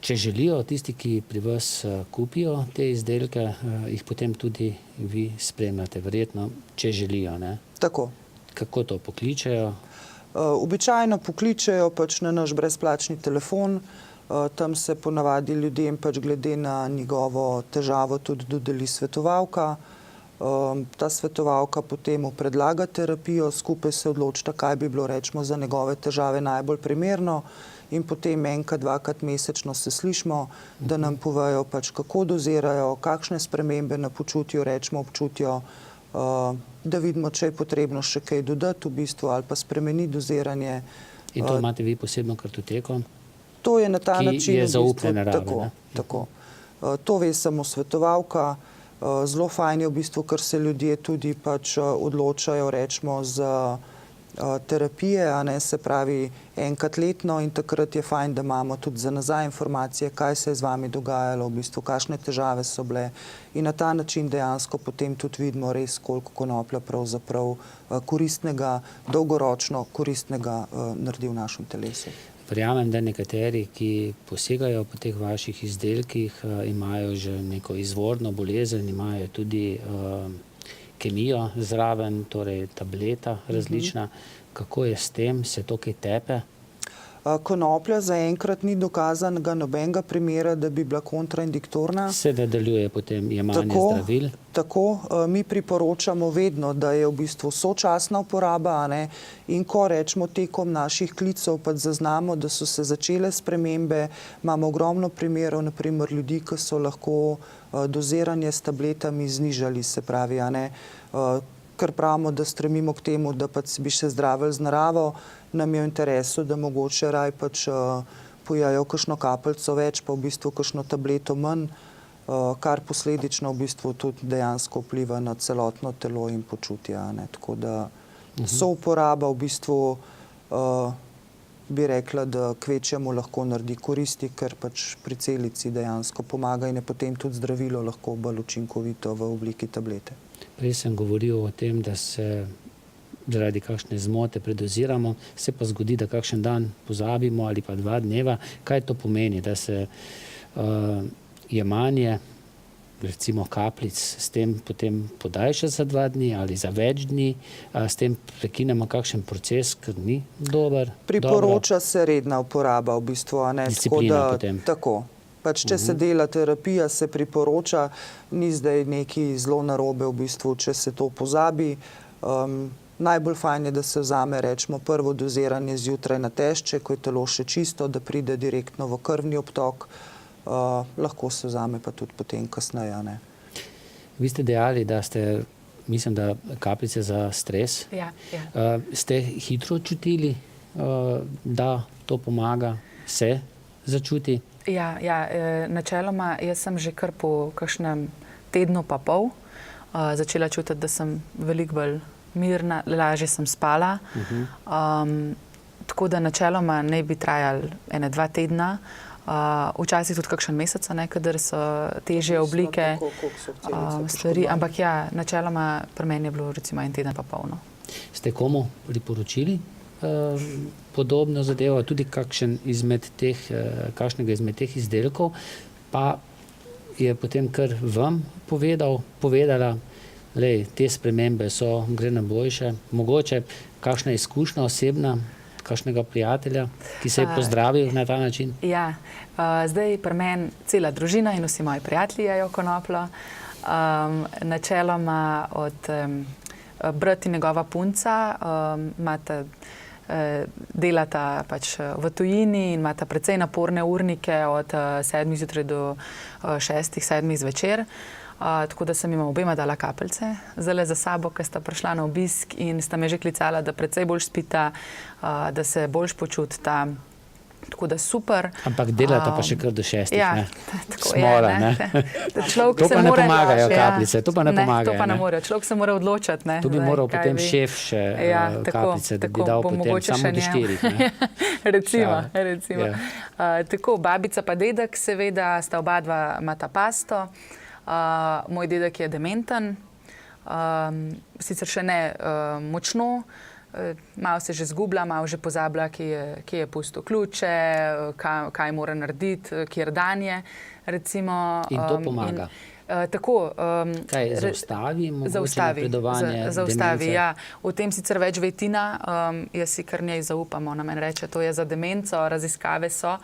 Če želijo tisti, ki pri vas kupijo te izdelke, jih potem tudi vi spremljate, verjetno, če želijo, ne? Tako. Kako to pokličejo? Običajno pokličejo pač na naš brezplačni telefon, tam se ponavadi ljudem pač glede na njegovo težavo tudi dodeli svetovalka. Ta svetovalka potem predlaga terapijo, skupaj se odločita, kaj bi bilo, rečemo, za njegove težave najbolj primerno. In potem enkrat, dvakrat mesečno se slišimo, da nam povejo pač, kako dozirajo, kakšne spremembe na počutju, rečemo, občutijo, da vidimo, če je potrebno še kaj dodati v bistvu ali pa spremeniti doziranje. In to imate vi posebno kartoteko? To je na ta način. Ki je zaupne narave, tako. To ve samo svetovalka. Zelo fajn je v bistvu, ker se ljudje tudi pač odločajo, rečemo, za terapije, se pravi enkrat letno, in takrat je fajn, da imamo tudi za nazaj informacije, kaj se je z vami dogajalo, v bistvu, kakšne težave so bile. In na ta način dejansko potem tudi vidimo res, koliko konoplja pravzaprav koristnega, dolgoročno koristnega naredi v našem telesu. Verjamem, da nekateri, ki posegajo po teh vaših izdelkih, imajo že neko izvorno bolezen, imajo tudi kemijo zraven, torej tableta različna. Kako je s tem? Se to kaj tepe? Konoplja zaenkrat ni dokazanega nobenega primera, da bi bila kontraindiktorna. Se nadaljuje potem jemanje zdravil? Tako. Mi priporočamo vedno, da je v bistvu sočasna uporaba, in ko rečemo tekom naših klicev, pa zaznamo, da so se začele spremembe, imamo ogromno primerov, naprimer ljudi, ki so lahko doziranje s tabletami znižali, se pravi, ker pravimo, da stremimo k temu, da pač bi se zdravili z naravo, nam je v interesu, da mogoče raj pač pojejo kakšno kapljico več, pa v bistvu kakšno tableto manj, kar posledično v bistvu tudi dejansko vpliva na celotno telo in počutje. Tako da souporaba v bistvu bi rekla, da kvečjemu lahko naredi koristi, ker pač pri celici dejansko pomaga in je potem tudi zdravilo lahko bolj učinkovito v obliki tablete. Prej sem govoril o tem, da se zaradi kakšne zmote predoziramo, se pa zgodi, da kakšen dan pozabimo ali pa 2 dneva. Kaj to pomeni, da se jemanje, recimo kapljic, s tem potem podajša za 2 dni ali za več dni, s tem prekinemo kakšen proces, ker ni dober? Priporoča se redna uporaba v bistvu. Disciplina potem. Tako. Pač, če se dela terapija, se priporoča, ni zdaj neki zelo narobe v bistvu, če se to pozabi. Najbolj fajn je, da se vzame, rečemo, prvo doziranje zjutraj na tešče, ko je telo še čisto, da pride direktno v krvni obtok. Lahko se vzame pa tudi potem kasneje. Vi ste dejali, da ste, mislim, da kapljice za stres. Ja. Ste hitro čutili, da to pomaga, se začuti? Načeloma jaz sem že kar po kakšnem tednu pa pol začela čutiti, da sem veliko bolj mirna, lažje sem spala. Tako da načeloma ne bi trajali 1-2 tedna, včasih tudi kakšen mesec, kadar so težje oblike stvari, ampak načeloma pri meni je bilo recimo 1 teden pa polno. Ste komu priporočili podobno zadevo, tudi kakšnega izmed teh izdelkov, pa je potem kar vam povedala, te spremembe gre na boljše, mogoče kakšna izkušnja osebna, kakšnega prijatelja, ki se je pozdravil na ta način? Zdaj pri meni cela družina in vsi moji prijatelji jejo konopljo. Načeloma od brat in njegova punca delata pač v tujini in imata precej naporne urnike od 7 zjutraj do 6-7 zvečer. Tako da sem jima obema dala kapljice zdajle za sabo, ker sta prišla na obisk in sta me že klicala, da precej bolj spita, da se boljš počutita. Tako da super. Ampak delata pa še kar do 6. Tako Smora, je. To pa ne pomagajo kapljice, to pa ne pomagajo. To pa ne morejo, človek se mora odločati. To bi moral potem šef še kapljice, da bi dal potem samo do 4. Recimo. Tako, babica pa dedek seveda, sta oba dva imata pasto. Moj dedek je dementen, sicer še ne močno, malo se že zgublja, malo že pozablja, kje je pustil ključe, kaj mora narediti, kjer dan je, recimo. In to pomaga? Tako. Kaj, zaustavi napredovanje demence? O tem sicer več ve Tina, jaz si kar njej zaupam, ona meni reče, to je za demenco, raziskave so.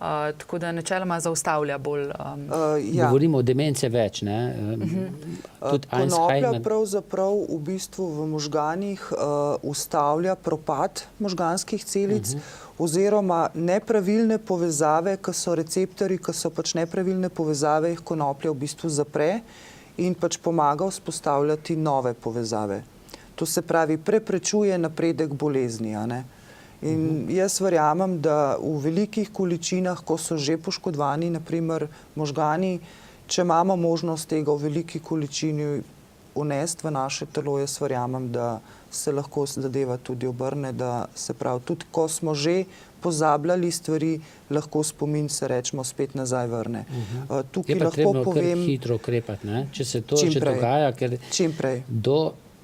Tako da načeloma zaustavlja bolj. Govorimo o demence več, ne? Konoplja pravzaprav v bistvu v možganih ustavlja propad možganskih celic oziroma nepravilne povezave, ki so receptorji, ki so pač nepravilne povezave, jih konoplja v bistvu zapre in pač pomaga vzpostavljati nove povezave. To se pravi, preprečuje napredek bolezni, a ne? In jaz verjamem, da v velikih količinah, ko so že poškodovani, naprimer možgani, če imamo možnost tega v veliki količini unesti v naše telo, jaz verjamem, da se lahko zadeva tudi obrne, da se pravi, tudi ko smo že pozabljali stvari, lahko spomin se rečemo spet nazaj vrne. Je pa trebno kar hitro ukrepati, ne? Če se to že dogaja, ker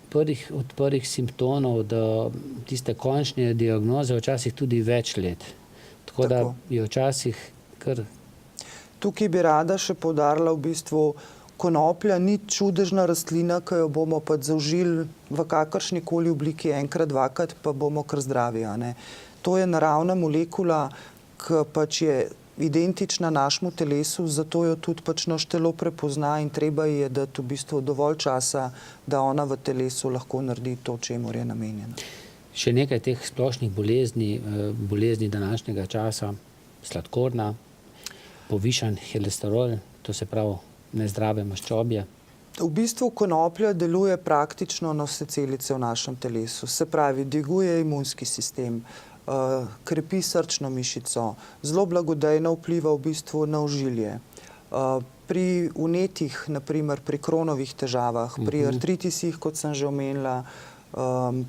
od prvih simptomov do tiste končne diagnoze včasih tudi več let. Tako da je včasih kar... Tukaj bi rada še poudarila v bistvu, konoplja ni čudežna rastlina, ki jo bomo pač zaužili v kakršnikoli obliki enkrat, dvakrat, pa bomo kar zdravi, a ne. To je naravna molekula, ki pač je identična našemu telesu, zato jo tudi pač naš telo prepozna in treba je dati v bistvu dovolj časa, da ona v telesu lahko naredi to, čemur je namenjena. Še nekaj teh splošnih bolezni današnjega časa, sladkorna, povišan holesterol, to se pravi nezdrave maščobje. V bistvu konoplja deluje praktično na vse celice v našem telesu, se pravi, dviguje imunski sistem, krepi srčno mišico, zelo blagodejno vpliva v bistvu na ožilje. Pri vnetih, naprimer pri kronovih težavah, pri artritisih, kot sem že omenila,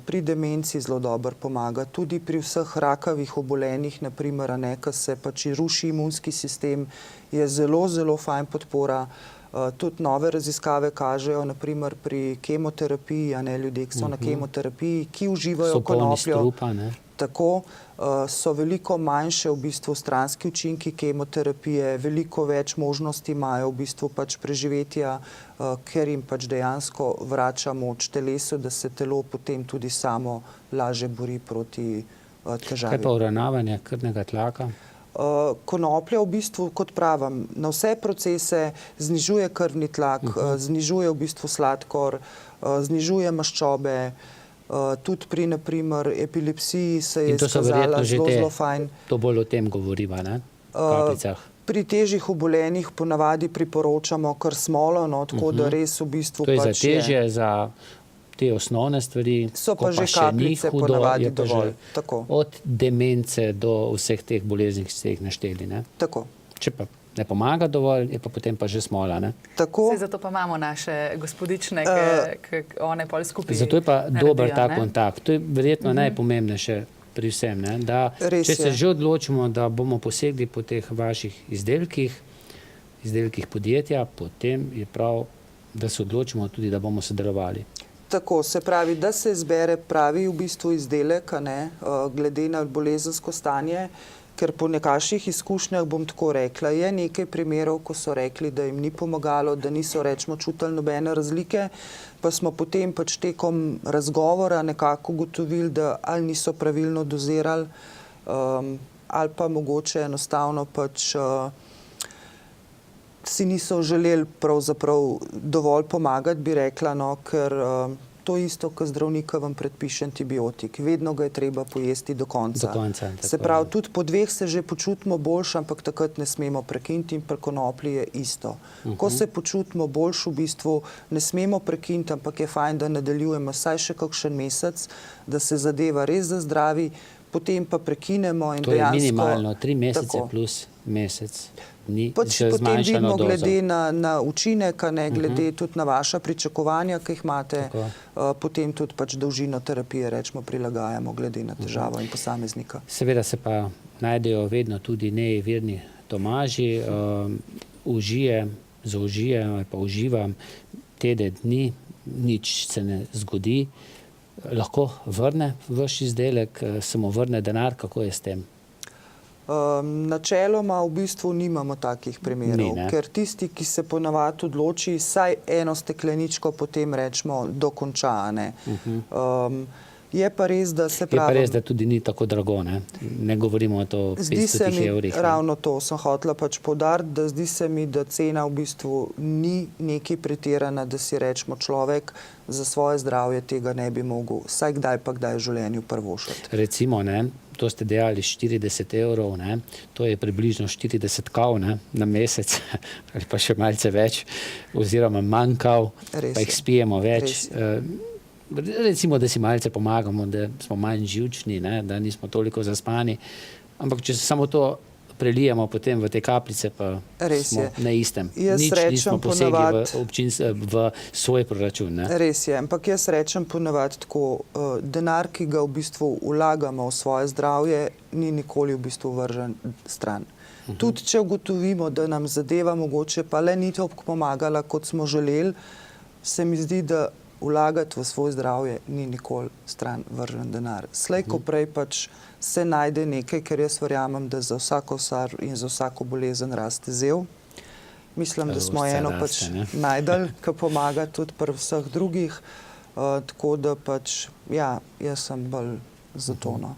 pri demenci zelo dobro pomaga, tudi pri vseh rakavih obolenjih, naprimer, ki se pač ruši imunski sistem, je zelo, zelo fajn podpora. Tudi nove raziskave kažejo, naprimer pri kemoterapiji, a ne ljudje, ki so na kemoterapiji, ki uživajo konopljo. Tako so veliko manjše v bistvu stranski učinki kemoterapije, veliko več možnosti imajo v bistvu pač preživetja, ker jim pač dejansko vrača moč telesu, da se telo potem tudi samo lažje bori proti težavi. Kaj pa uravnavanje krvnega tlaka? Konoplja v bistvu, kot pravim, na vse procese znižuje krvni tlak, znižuje v bistvu sladkor, znižuje maščobe, tudi pri, naprimer, epilepsiji se je izkazala zelo fajn. To bolj o tem govoriva, ne? Kapljicah. Pri težjih obolenjih ponavadi priporočamo kar smolo, tako da res v bistvu pač je. To je za težje, za te osnovne stvari, ko pa še ni hudo, je pa že od demence do vseh teh bolezni, ki ste jih našteli, ne? Tako. Če pa ne pomaga dovolj, je pa potem pa že smola. Ne? Tako, Saj zato pa imamo naše gospodične, ki one pol skupaj Zato je pa dober naredijo, ta ne? kontakt. To je verjetno najpomembnejše pri vsem. Ne? Da, Res če se je. že odločimo, da bomo posegli po teh vaših izdelkih podjetja, potem je prav, da se odločimo tudi, da bomo sodelovali. tako, se pravi, da se izbere pravi v bistvu izdelek, a ne, glede na bolezensko stanje, ker po nekakšnih izkušnjah bom tako rekla, je nekaj primerov, ko so rekli, da jim ni pomagalo, da niso rečemo čutili nobene razlike, pa smo potem pač tekom razgovora nekako ugotovili, da ali niso pravilno dozirali, ali pa mogoče enostavno pač si niso želeli pravzaprav dovolj pomagati, bi rekla, no, ker to isto, kot zdravnika vam predpiše antibiotik. Vedno ga je treba pojesti do konca. Do konca, Se tako pravi, je. tudi po 2 se že počutimo boljše, ampak takrat ne smemo prekiniti in pri konoplji je isto. Ko se počutimo boljše, v bistvu ne smemo prekiniti, ampak je fajn, da nadaljujemo vsaj še kakšen mesec, da se zadeva res zazdravi, potem pa prekinemo in To je dejansko... minimalno 3 mesece Tako. plus mesec dni Pač z potem zmanjšano vidimo dozo. glede na učinek, a ne, glede tudi na vaša pričakovanja, ki jih imate, potem tudi pač dolžino terapije, rečemo, prilagajamo glede na težavo in posameznika. Seveda se pa najdejo vedno tudi nejeverni Tomaži, zaužijem ali pa uživam teden dni, nič se ne zgodi, lahko vrne vaš izdelek, se mu vrne denar, kako je s tem? Načeloma v bistvu nimamo takih primerov, Ni, ne? ker tisti, ki se ponavadi odloči, saj eno stekleničko potem rečemo dokonča, a ne. Je pa res, da se Je pa pravi... res, da tudi ni tako drago, ne? Ne govorimo o to Zdi se 500 mi, evrih. ne. ravno to sem hotela pač poudariti, da zdi se mi, da cena v bistvu ni nekaj pretirana, da si rečemo človek za svoje zdravje tega ne bi mogel vsaj kdaj pa kdaj v življenju prvošati. Recimo, ne, to ste dejali 40 evrov, ne, to je približno 40 kav, ne, na mesec, ali pa še malce več, oziroma manj kav, Res pa jih je. spijemo več. Res Recimo, da si malce pomagamo, da smo manj živčni, ne, da nismo toliko zaspani, ampak če samo to prelijemo potem v te kapljice, pa Res smo je. na istem. Jaz Nič rečem nismo posegli ponavadi- v svoj proračun. Ne. Res je, ampak jaz rečem ponavadi tako, denar, ki ga v bistvu vlagamo v svoje zdravje, ni nikoli v bistvu vržen stran. Tudi če ugotovimo, da nam zadeva mogoče pa le ni toliko pomagala, kot smo želeli, se mi zdi, da vlagati v svoje zdravje ni nikoli stran vržen denar. Slej ko prej pač se najde nekaj, ker jaz verjamem, da za vsako stvar in za vsako bolezen raste zel. Mislim, da smo Vse eno raste, pač ne? najdel, ki pomaga tudi pri vseh drugih. Tako da pač, ja, jaz sem bolj za to, no.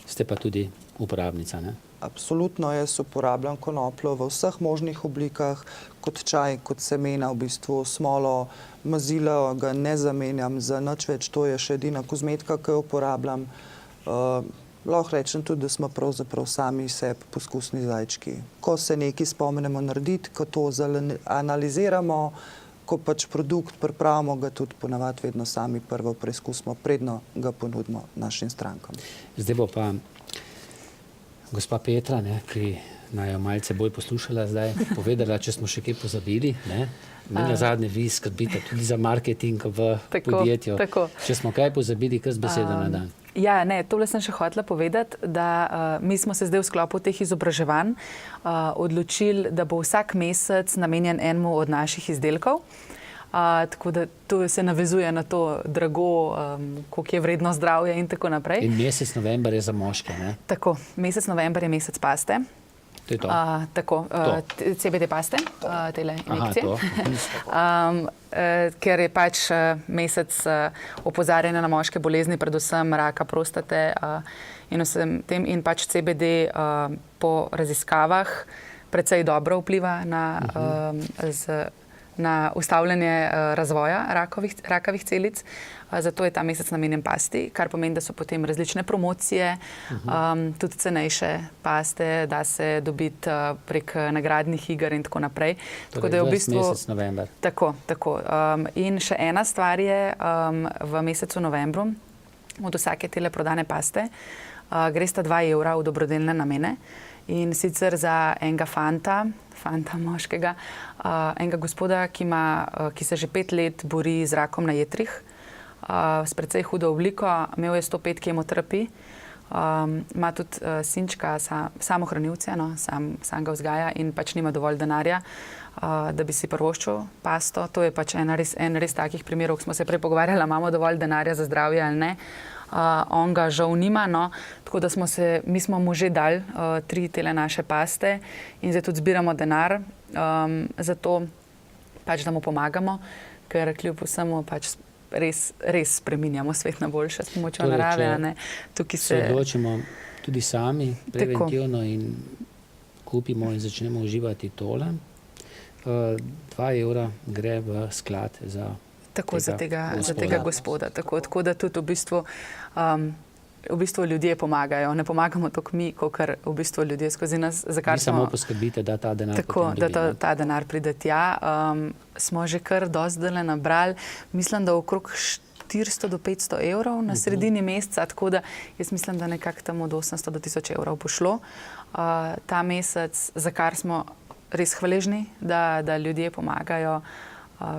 Ste pa tudi uporabnica, ne? Absolutno jaz uporabljam konopljo v vseh možnih oblikah, kot čaj, kot semena, v bistvu smolo, mazila ga ne zamenjam za nič več, to je še edina kozmetika, ki jo uporabljam. Lahko rečem tudi, da smo pravzaprav sami sebi poskusni zajčki. Ko se nekaj spomnimo narediti, ko to analiziramo, ko pač produkt pripravimo, ga tudi ponavadi vedno sami prvo preizkusimo, predno ga ponudimo našim strankam. Zdaj bo pa gospa Petra, ne, ki naj jo malce bolj poslušala zdaj, povedala, če smo še kaj pozabili. Ne nazadnje vi skrbite tudi za marketing v podjetju. Tako. Če smo kaj pozabili, kar z besedo na dan. Ja, ne, tole sem še hotela povedati, da mi smo se zdaj v sklopu teh izobraževanj odločili, da bo vsak mesec namenjen enemu od naših izdelkov. Tako da to se navezuje na to drago, koliko je vredno zdravje in tako naprej. In mesec november je za moške, ne? Tako, mesec november je mesec paste. To je to. Tako, CBD paste, tele injekcije. Ker je pač mesec opozarjanja na moške bolezni, predvsem raka prostate in vsem tem, in pač CBD po raziskavah precej dobro vpliva na ustavljanje razvoja rakavih celic. Zato je ta mesec namenjen pasti, kar pomeni, da so potem različne promocije, tudi cenejše paste, da se dobiti prek nagradnih iger in tako naprej. Tako da je v bistvu mesec november. Tako. In še ena stvar je, v mesecu novembru od vsake tele prodane paste gresta 2 evra v dobrodelne namene. In sicer za enega fanta moškega, enega gospoda, ki se že 5 let bori z rakom na jetrih, s precej hudo obliko, imel je 105 kemoterapij, ima tudi sinčka, samohranilce, no, sam ga vzgaja in pač nima dovolj denarja, da bi si privoščil pasto. To je pač en res takih primerov, ko smo se prej pogovarjali, imamo dovolj denarja za zdravje ali ne. On ga žal nima, no, tako da mi smo mu že dali 3 tele naše paste in zdaj tudi zbiramo denar za to, pač, da mu pomagamo, ker kljub vsemu pač res spreminjamo svet na boljše s pomočjo narave. Tukaj se odločimo tudi sami preventivno in kupimo in začnemo uživati tole. 2 evra gre v sklad za tega gospoda. Tako da tudi v bistvu ljudje pomagajo. Ne pomagamo toliko mi, kot v bistvu ljudje skozi nas. Vi samo poskrbite, da ta denar ta denar pride tja. Smo že kar dosti dele nabrali. Mislim, da okrog 400 do 500 evrov na sredini meseca, tako da jaz mislim, da nekako tam od 800 do 1000 evrov bo šlo ta mesec, za kar smo res hvaležni, da ljudje pomagajo,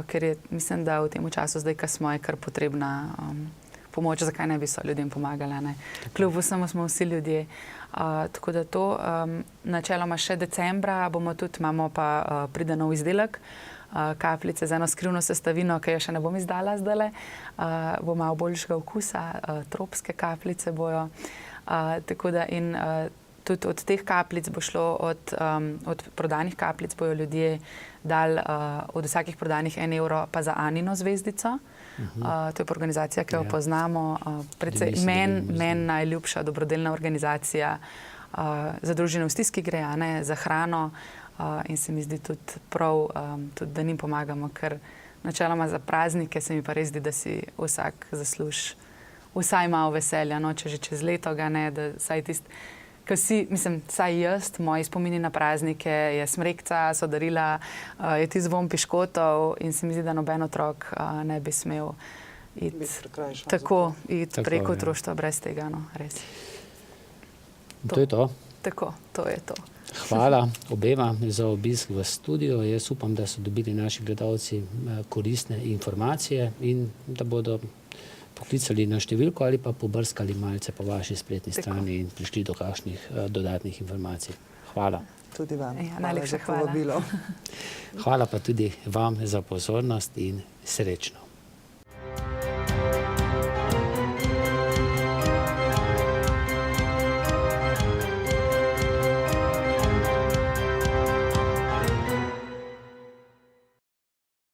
ker je, mislim, da v tem času zdaj, ko smo, je kar potrebna pomoč, zakaj ne bi so ljudem pomagali. Kljub vsemu smo vsi ljudje. Tako da to načeloma še decembra imamo pa pride nov izdelek, kapljice z eno skrivno sestavino, ki jo še ne bom izdala zdajle, bo malo boljšega okusa, tropske kapljice bojo. Tako da in tudi od teh kapljic bo šlo, od prodanih kapljic bojo ljudje dali od vsakih prodanih 1 evro pa za Anino zvezdico. To je pa organizacija, ki jo poznamo. Meni najljubša dobrodelna organizacija. Za družine v stiski gre, za hrano. In se mi zdi tudi prav, da njim pomagamo, ker načeloma za praznike se mi pa res zdi, da si vsak zasluži vsaj malo veselja, no, če že čez leto ga ne, da vsaj tisti, ker vsi, mislim, vsaj jaz, moji spomini na praznike je smrekca, so darila, je ti zvon piškotov in se mi zdi, da noben otrok ne bi smel iti preko otroštva brez tega, no, res. To je to. Tako, to je to. Hvala obema za obisk v studiu. Jaz upam, da so dobili naši gledalci koristne informacije in da bodo poklicali na številko ali pa pobrskali malce po vaši spletni strani in prišli do kakšnih dodatnih informacij. Hvala. Tudi vam. Najlepša hvala. Hvala pa tudi vam za pozornost in srečno.